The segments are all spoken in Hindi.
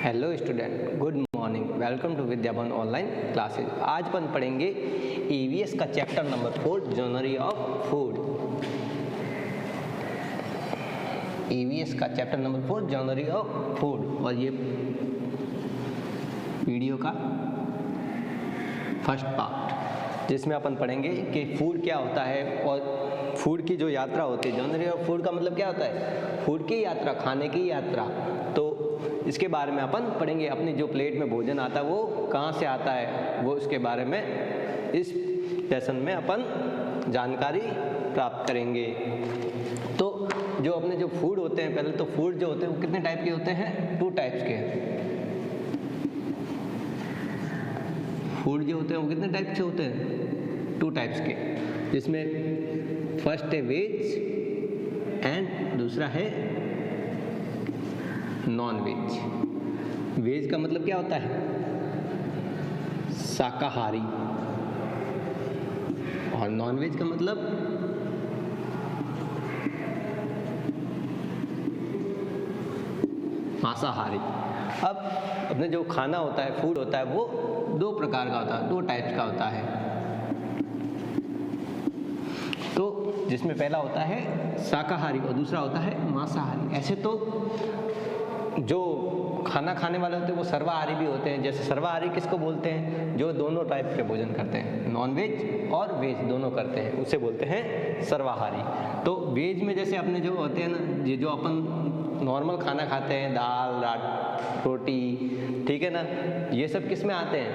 Hello student, good morning. Welcome to Vidyavan online classes. आज अपन पढ़ेंगे ईवीएस का चैप्टर नंबर 4 जनरी ऑफ फूड। ईवीएस का चैप्टर नंबर 4 जनरी ऑफ फूड और ये वीडियो का फर्स्ट पार्ट जिसमें अपन पढ़ेंगे कि फूड क्या होता है और फूड की जो यात्रा होती है। जनरी ऑफ फूड का मतलब क्या होता है? फूड की यात्रा, खाने की यात्रा। तो इसके बारे में अपन पढ़ेंगे। अपनी जो प्लेट में भोजन आता है वो कहाँ से आता है, वो इसके बारे में इस सेशन में अपन जानकारी प्राप्त करेंगे। तो जो अपने जो फूड होते हैं, पहले तो फूड जो होते हैं वो कितने टाइप के होते हैं? 2 टाइप्स के। फूड जो होते हैं वो कितने टाइप से होते हैं? 2 टाइप्स के, जिसमें फर्स्ट है वेज एंड दूसरा है नॉन वेज। वेज का मतलब क्या होता है? शाकाहारी। और नॉन वेज का मतलब मांसाहारी। अब अपने जो खाना होता है, फूड होता है, वो 2 प्रकार का होता है, 2 टाइप्स का होता है। तो जिसमें पहला होता है शाकाहारी और दूसरा होता है मांसाहारी। ऐसे तो जो खाना खाने वाले होते हैं वो सर्वाहारी भी होते हैं। जैसे सर्वाहारी किसको बोलते हैं? जो दोनों टाइप के भोजन करते हैं, नॉन वेज और वेज दोनों करते हैं, उसे बोलते हैं सर्वाहारी। तो वेज में जैसे अपने जो होते हैं ना, ये जो अपन नॉर्मल खाना खाते हैं, दाल रोटी, ठीक है ना, ये सब किस में आते हैं?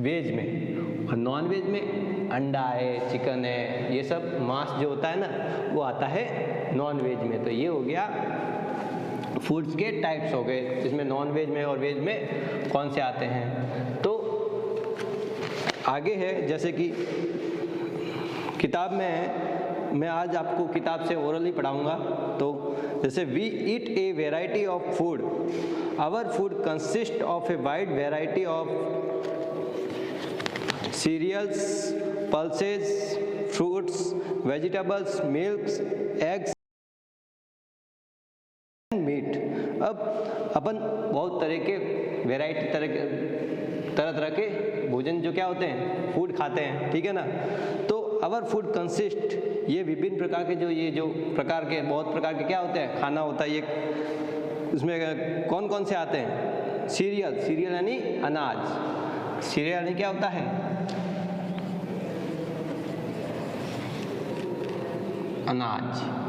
वेज में। और नॉन वेज में अंडा है, चिकन है, ये सब मांस जो होता है ना, वो आता है नॉन वेज में। तो ये हो गया फूड्स के टाइप्स हो गए, जिसमें नॉन वेज में और वेज में कौन से आते हैं। तो आगे है, जैसे कि किताब में है, मैं आज आपको किताब से ओरली पढ़ाऊंगा। तो जैसे we eat a variety of food, our food consist of a wide variety of cereals, pulses, fruits, vegetables, milks, eggs, meat. अब अपन बहुत तरह के वेराइटी, तरह तरह के भोजन जो क्या होते हैं, फूड खाते हैं, ठीक है ना। तो आवर फूड कंसिस्ट, ये विभिन्न प्रकार के जो प्रकार के, बहुत प्रकार के क्या होते हैं, खाना होता है। ये इसमें कौन कौन से आते हैं? सीरियल यानी अनाज। सीरियल यानी क्या होता है? अनाज।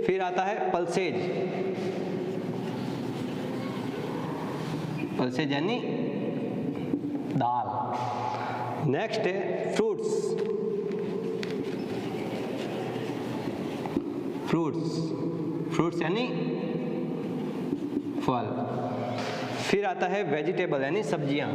फिर आता है पल्सेज। पल्सेज यानी दाल। नेक्स्ट है फ्रूट्स। फ्रूट्स यानी फल। फिर आता है वेजिटेबल यानी सब्जियां।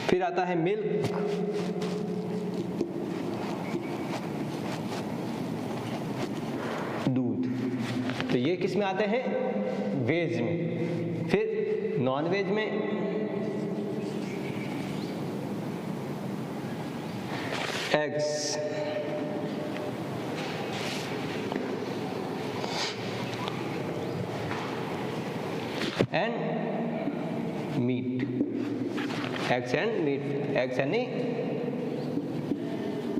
फिर आता है मिल्क। दूध। तो ये किस में आते हैं? वेज में। फिर नॉन वेज में eggs, and meat. Eggs and meat. Eggs यानी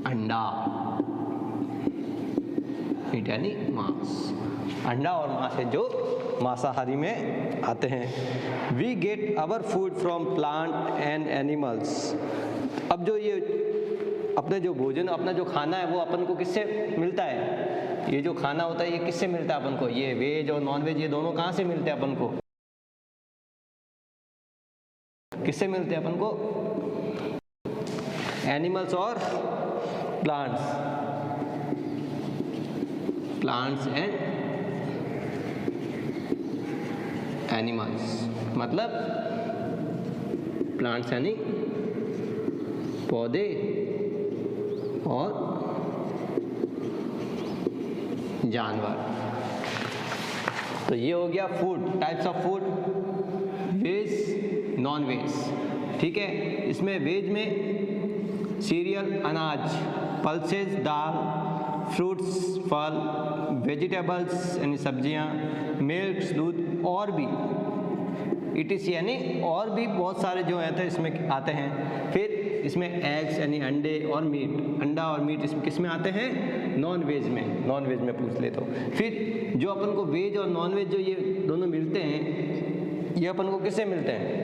अंडा, मीट यानी मांस। अंडा और मांस है जो मांसाहारी में आते हैं। We get our food from plant and animals. अब जो ये अपने जो भोजन, अपना जो खाना है, वो अपन को किससे मिलता है? ये जो खाना होता है ये किससे मिलता है अपन को? ये वेज और नॉन वेज, ये दोनों कहाँ से मिलते हैं अपन को? किससे मिलते हैं अपन को? एनिमल्स और प्लांट्स एंड एनिमल्स। मतलब प्लांट्स यानी पौधे और जानवर। तो ये हो गया food, types of food, veg, non veg, ठीक है। इसमें वेज में सीरियल अनाज, पल्सेस दाल, फ्रूट्स फल, वेजिटेबल्स यानी सब्जियां, मिल्क्स दूध, और भी ETC यानी और भी बहुत सारे जो हैं इसमें आते हैं। फिर इसमें एग्स यानी अंडे और मीट, अंडा और मीट इसमें किस में आते हैं? नॉन वेज में, नॉन वेज में पूछ ले तो। फिर जो अपन को वेज और नॉन वेज जो ये दोनों मिलते हैं, ये अपन को किससे मिलते हैं?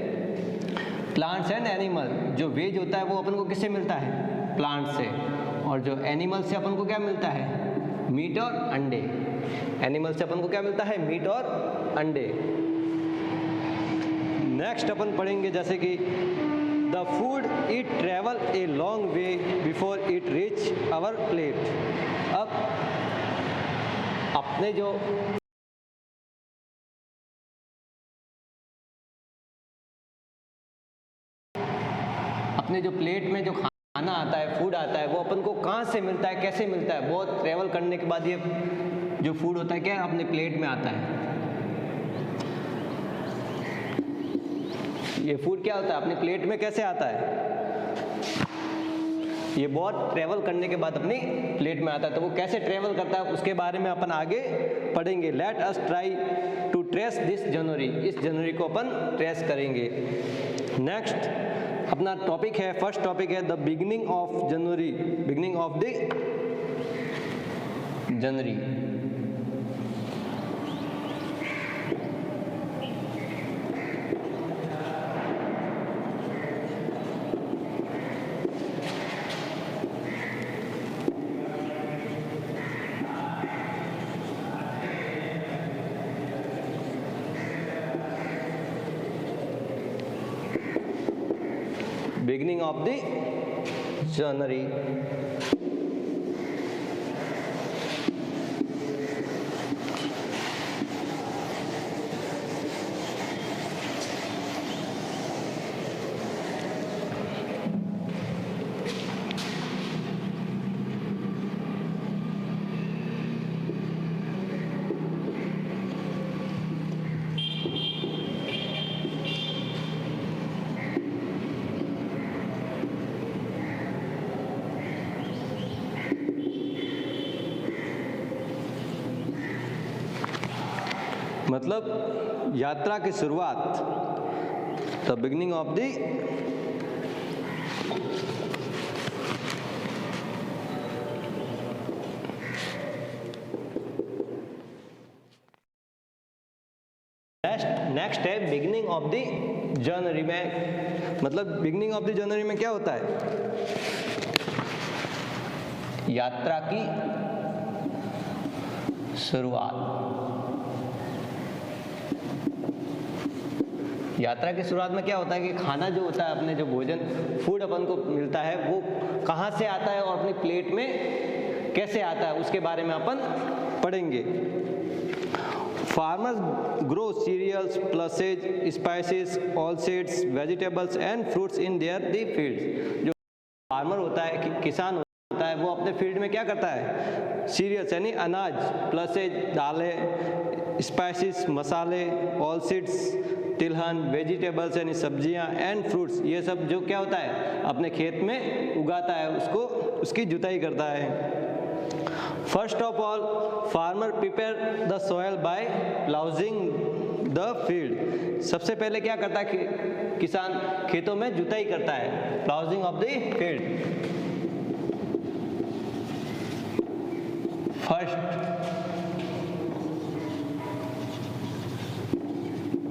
Plants and animal. जो वेज होता है वो अपन को किससे मिलता है? प्लांट से। और जो एनिमल से अपन को क्या मिलता है? मीट और अंडे। एनिमल से अपन को क्या मिलता है? मीट और अंडे। नेक्स्ट अपन पढ़ेंगे जैसे कि the food it travel a long way before it reach our plate. अब अपने जो प्लेट में जो खाना आता है, फूड आता है, वो अपन को कहाँ से मिलता है, कैसे मिलता है? बहुत ट्रेवल करने के बाद ये जो फूड होता है क्या अपने प्लेट में आता है। ये फूड क्या होता है? अपनी प्लेट में कैसे आता है? ये बहुत ट्रेवल करने के बाद अपनी प्लेट में आता है। तो वो कैसे ट्रेवल करता है उसके बारे में अपन आगे पढ़ेंगे। Let us try to trace this January. इस जनवरी को अपन ट्रेस करेंगे। नेक्स्ट अपना टॉपिक है, फर्स्ट टॉपिक है the beginning of January, beginning of the January. Beginning of the January. मतलब यात्रा की शुरुआत, the beginning of the next है बिगिनिंग ऑफ द जनवरी में। मतलब बिगिनिंग ऑफ द जनवरी में क्या होता है? यात्रा की शुरुआत। यात्रा की शुरुआत में क्या होता है कि खाना जो होता है, अपने जो भोजन फूड अपन को मिलता है, वो कहाँ से आता है और अपनी प्लेट में कैसे आता है, उसके बारे में अपन पढ़ेंगे। Farmers grow cereals, pulses, spices, oilseeds, vegetables and fruits in their the fields. जो फार्मर होता है, किसान होता है, वो अपने फील्ड में क्या करता है? सीरियल्स यानी अनाज, पल्सेस दालें, स्पाइसेस मसाले, ऑलसीड्स तिलहन, वेजिटेबल्स यानी सब्जियां, एंड फ्रूट्स, ये सब जो क्या होता है अपने खेत में उगाता है, उसको उसकी जुताई करता है। First of all farmer prepare the soil by ploughing the field. सबसे पहले क्या करता है किसान? खेतों में जुताई करता है, ploughing of the field. First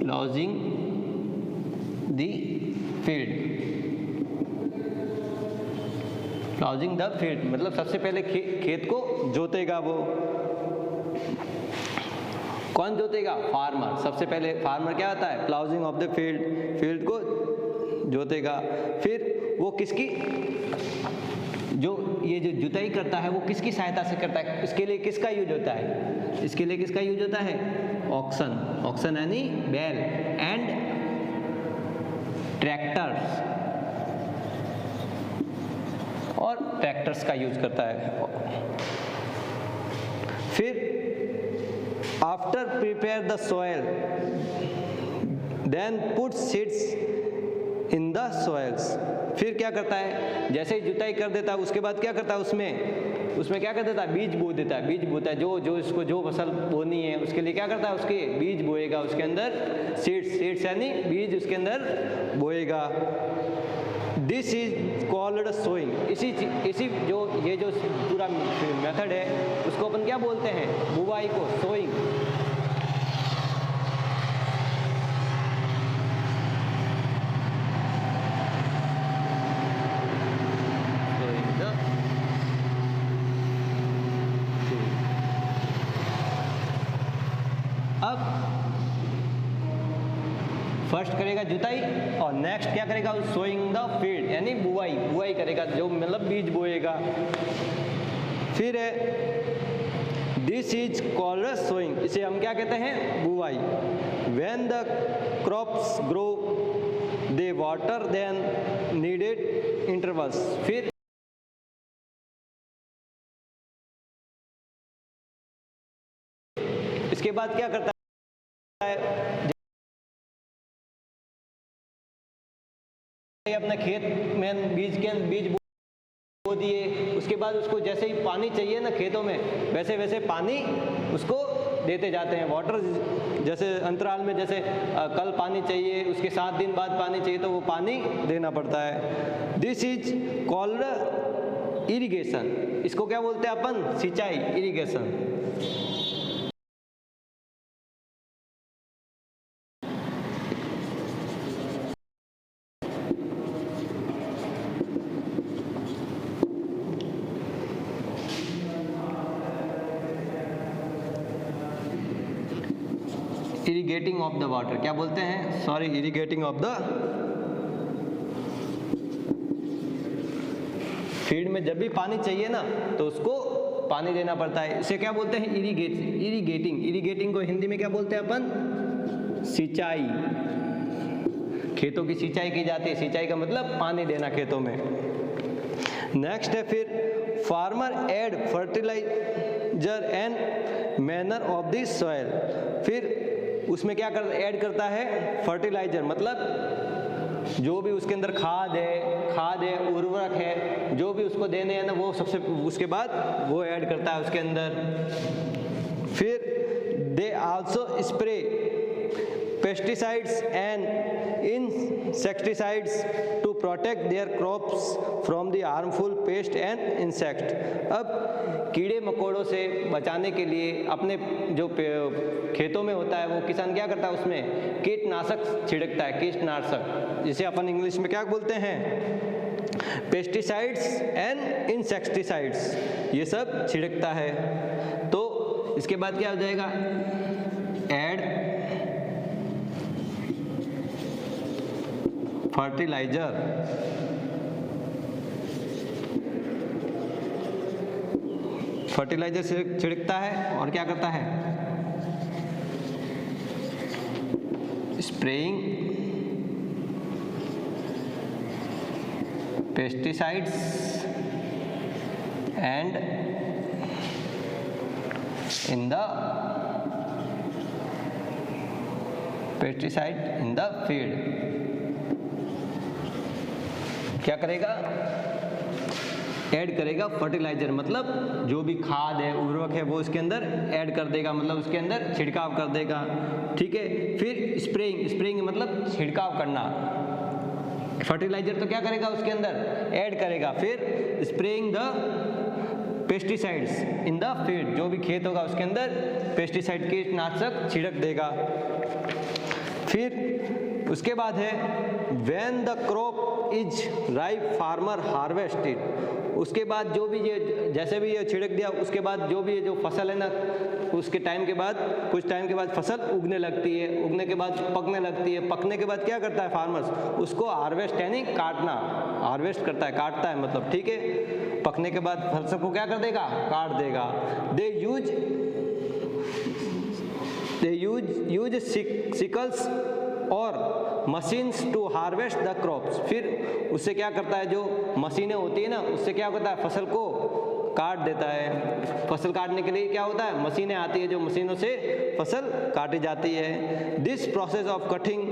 ploughing the field, ploughing the field मतलब सबसे पहले खेत को जोतेगा। वो कौन जोतेगा? फार्मर। सबसे पहले फार्मर क्या होता है? Ploughing of the field, field को जोतेगा। फिर वो किसकी जो ये जो जुताई करता है वो किसकी सहायता से करता है? इसके लिए किसका यूज होता है? इसके लिए किसका यूज होता है? ऑक्सन, ऑक्सन यानी बैल, एंड ट्रैक्टर्स, और ट्रैक्टर्स का यूज करता है। फिर after prepare the soil then put seeds in the soils. फिर क्या करता है, जैसे ही जुताई कर देता है उसके बाद क्या करता है, उसमें क्या कर देता है, बीज बो देता है। बीज बोता है, जो इसको जो फसल बोनी है उसके लिए क्या करता है, उसके बीज बोएगा, उसके अंदर सीड्स यानी बीज उसके अंदर बोएगा। This is called sowing. इसी जो ये जो पूरा मेथड है उसको अपन क्या बोलते हैं, बुवाई को सोइंग। अब फर्स्ट करेगा जुताई और नेक्स्ट क्या करेगा, सोइंग द फील्ड यानी बुआई करेगा, जो मतलब बीज बोएगा। फिर है दिस इज कॉल्ड सोइंग, इसे हम क्या कहते हैं, बुआई। When the crops grow they water then needed intervals. फिर इसके बाद क्या करता है, अपने खेत में बीज बो दिए, उसके बाद उसको जैसे ही पानी चाहिए ना खेतों में, वैसे वैसे पानी उसको देते जाते हैं। वाटर जैसे अंतराल में, जैसे कल पानी चाहिए, उसके 7 दिन बाद पानी चाहिए, तो वो पानी देना पड़ता है। This is called irrigation. इसको क्या बोलते हैं अपन, सिंचाई, irrigation. Irrigating of the water क्या बोलते हैं, sorry, irrigating of the field में जब भी पानी चाहिए ना तो उसको पानी देना पड़ता है। इसे क्या बोलते हैं, इरिगेटिंग को हिंदी में क्या बोलते हैं अपन, सिंचाई। खेतों की सिंचाई की जाती है, सिंचाई का मतलब पानी देना खेतों में। नेक्स्ट है फिर farmer add fertilizer and manure of the soil. फिर उसमें क्या ऐड करता है, फर्टिलाइजर, मतलब जो भी उसके अंदर खाद है, उर्वरक है, जो भी उसको देने हैं ना, वो सबसे उसके बाद वो ऐड करता है उसके अंदर। फिर they also spray pesticides and insecticides to protect their crops from the harmful pest and insect. अब कीड़े मकोड़ों से बचाने के लिए अपने जो खेतों में होता है वो किसान क्या करता है, उसमें कीटनाशक छिड़कता है, कीटनाशक जिसे अपन इंग्लिश में क्या बोलते हैं, पेस्टिसाइड्स एंड इंसेक्टिसाइड्स, ये सब छिड़कता है। तो इसके बाद क्या हो जाएगा, ऐड फर्टिलाइजर, फर्टिलाइजर से छिड़कता है और क्या करता है, spraying pesticides and in the pesticide in the field. क्या करेगा, ऐड करेगा फर्टिलाइजर, मतलब जो भी खाद है, उर्वरक है, वो इसके अंदर ऐड कर देगा, मतलब उसके अंदर छिड़काव कर देगा। ठीक है। फिर स्प्रेइंग मतलब छिड़काव करना। फर्टिलाइजर तो क्या करेगा, उसके अंदर ऐड करेगा। फिर spraying the pesticides in the field, जो भी खेत होगा उसके अंदर पेस्टिसाइड, कीटनाशक छिड़क देगा। फिर उसके बाद है when the crop is ripe farmer harvested. उसके बाद जो भी ये जैसे भी ये छिड़क दिया, उसके बाद जो भी ये जो फसल है ना, उसके टाइम के बाद, कुछ टाइम के बाद फसल उगने लगती है, उगने के बाद पकने लगती है, पकने के बाद क्या करता है फार्मर्स, उसको हार्वेस्ट यानी काटना, हार्वेस्ट करता है, काटता है मतलब, ठीक है। पकने के बाद फसल को क्या कर देगा, काट देगा। दे यूज सिकल्स और machines to harvest the crops. फिर उससे क्या करता है, जो मशीनें होती है ना, उससे क्या करता है, फसल को काट देता है। फसल काटने के लिए क्या होता है, मशीनें आती है, जो मशीनों से फसल काटी जाती है। This process of cutting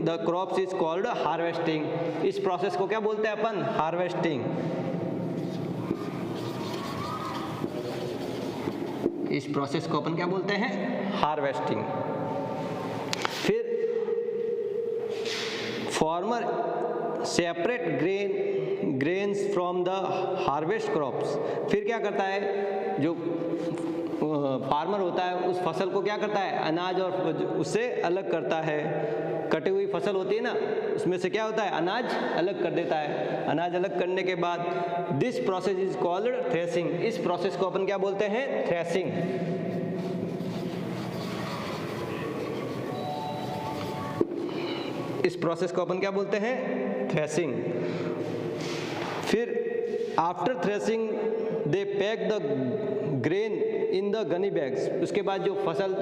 the crops is called harvesting. इस प्रोसेस को क्या बोलते हैं अपन, हार्वेस्टिंग। इस प्रोसेस को अपन क्या बोलते हैं, हार्वेस्टिंग। फिर farmer separate grains from the harvest crops. फिर क्या करता है, जो फार्मर होता है उस फसल को क्या करता है, अनाज और उससे अलग करता है। कटी हुई फसल होती है ना, उसमें से क्या होता है, अनाज अलग कर देता है। अनाज अलग करने के बाद this process is called threshing. इस प्रोसेस को अपन क्या बोलते हैं, थ्रेसिंग। इस प्रोसेस को अपन क्या बोलते हैं, थ्रेसिंग। फिर after threshing they pack the grain in the Ghani bags. उसके बाद जो फसल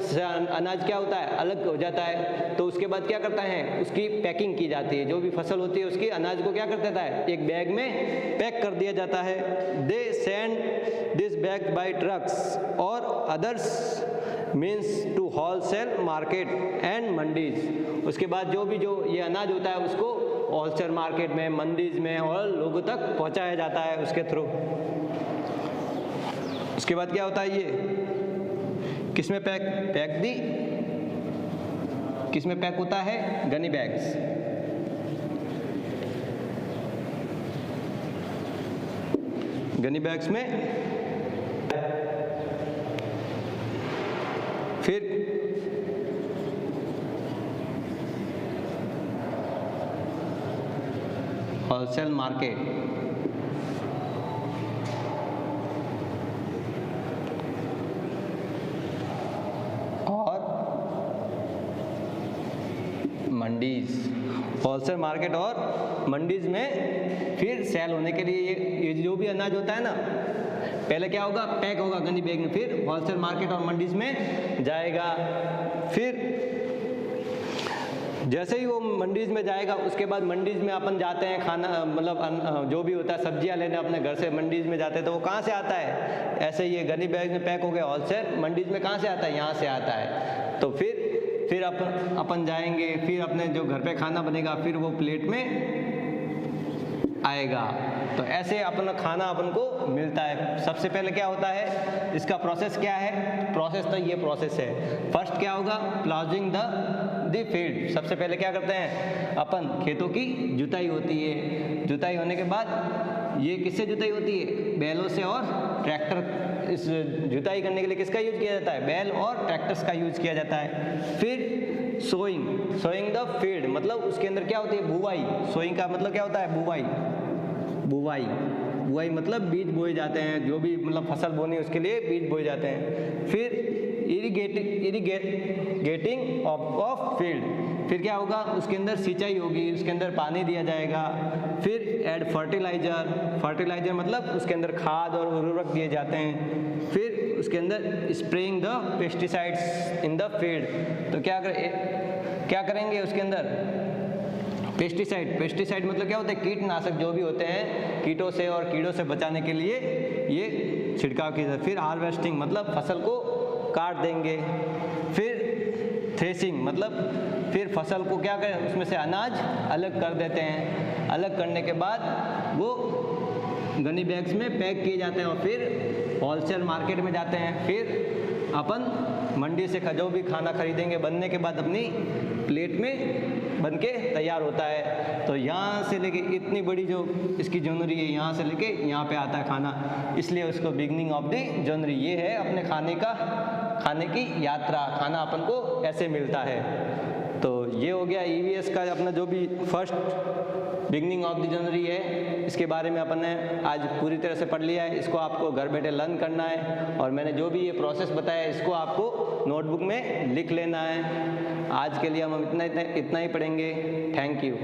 से अनाज क्या होता है, अलग हो जाता है, तो उसके बाद क्या करता है, उसकी पैकिंग की जाती है। जो भी फसल होती है उसकी अनाज को क्या कर देता है, एक बैग में पैक कर दिया जाता है। They send this bag by trucks और others means to wholesale market and mandis. उसके बाद जो ये अनाज होता है उसको होलसेल मार्केट में, मंडीज में और लोगों तक पहुंचाया जाता है उसके थ्रू। उसके बाद क्या होता है, ये किसमें पैक दी, किसमें पैक होता है, गनी बैग्स। गनी बैग्स में। फिर होलसेल मार्केट, और मंडीज। होलसेल मार्केट और मंडीज में फिर सेल होने के लिए ये जो भी अनाज होता है ना, पहले क्या होगा, पैक होगा गनी बैग में, फिर होलसेल मार्केट और मंडीज में जाएगा। फिर जैसे ही वो मंडीज में जाएगा, उसके बाद मंडीज में अपन जाते हैं खाना, मतलब जो भी होता है सब्जियां लेने अपने घर से मंडीज में जाते हैं, तो वो कहाँ से आता है, ऐसे ये गनी बैग में पैक हो गया होलसेल, मंडीज में कहाँ से आता है, यहाँ से आता है। तो फिर अपन जाएंगे, फिर अपने जो घर पे खाना बनेगा फिर वो प्लेट में आएगा। तो ऐसे अपना खाना अपन को मिलता है। सबसे पहले क्या होता है, इसका प्रोसेस क्या है, प्रोसेस तो ये प्रोसेस है। फर्स्ट क्या होगा, प्लाउजिंग द फील्ड। सबसे पहले क्या करते हैं अपन, खेतों की जुताई होती है। जुताई होने के बाद ये किससे जुताई होती है, बैलों से और ट्रैक्टर। इस जुताई करने के लिए किसका यूज किया जाता है, बैल और ट्रैक्टर्स का यूज किया जाता है। फिर सोइंग द फील्ड, मतलब उसके अंदर क्या होती है, बुवाई। सोइंग का मतलब क्या होता है, बुवाई मतलब बीज बोए जाते हैं, जो भी मतलब फसल बोनी उसके लिए बीज बोए जाते हैं। फिर इरिगेटिंग ऑफ फील्ड, फिर क्या होगा, उसके अंदर सिंचाई होगी, उसके अंदर पानी दिया जाएगा। फिर ऐड फर्टिलाइजर मतलब उसके अंदर खाद और उर्वरक दिए जाते हैं। फिर उसके अंदर spraying the pesticides in the field. तो क्या करेंगे उसके अंदर, पेस्टिसाइड मतलब क्या होता है, कीटनाशक जो भी होते हैं, कीटों से और कीड़ों से बचाने के लिए ये छिड़काव किया जाता है। फिर हार्वेस्टिंग मतलब फसल को काट देंगे। फिर थ्रेसिंग मतलब फिर फसल को क्या करें, उसमें से अनाज अलग कर देते हैं। अलग करने के बाद वो गनी बैग्स में पैक किए जाते हैं और फिर होलसेल मार्केट में जाते हैं। फिर अपन मंडी से जो भी खाना खरीदेंगे, बनने के बाद अपनी प्लेट में बन के तैयार होता है। तो यहाँ से लेके इतनी बड़ी जो इसकी जनवरी है, यहाँ से लेके यहाँ पे आता है खाना, इसलिए उसको बिगनिंग ऑफ द जनवरी। ये है अपने खाने की यात्रा, खाना अपन को ऐसे मिलता है। तो ये हो गया EVS का अपना जो भी फर्स्ट बिगनिंग ऑफ द जनवरी है, इसके बारे में अपन ने आज पूरी तरह से पढ़ लिया है। इसको आपको घर बैठे लर्न करना है और मैंने जो भी ये प्रोसेस बताया इसको आपको नोटबुक में लिख लेना है। आज के लिए हम इतना ही पढ़ेंगे। Thank you.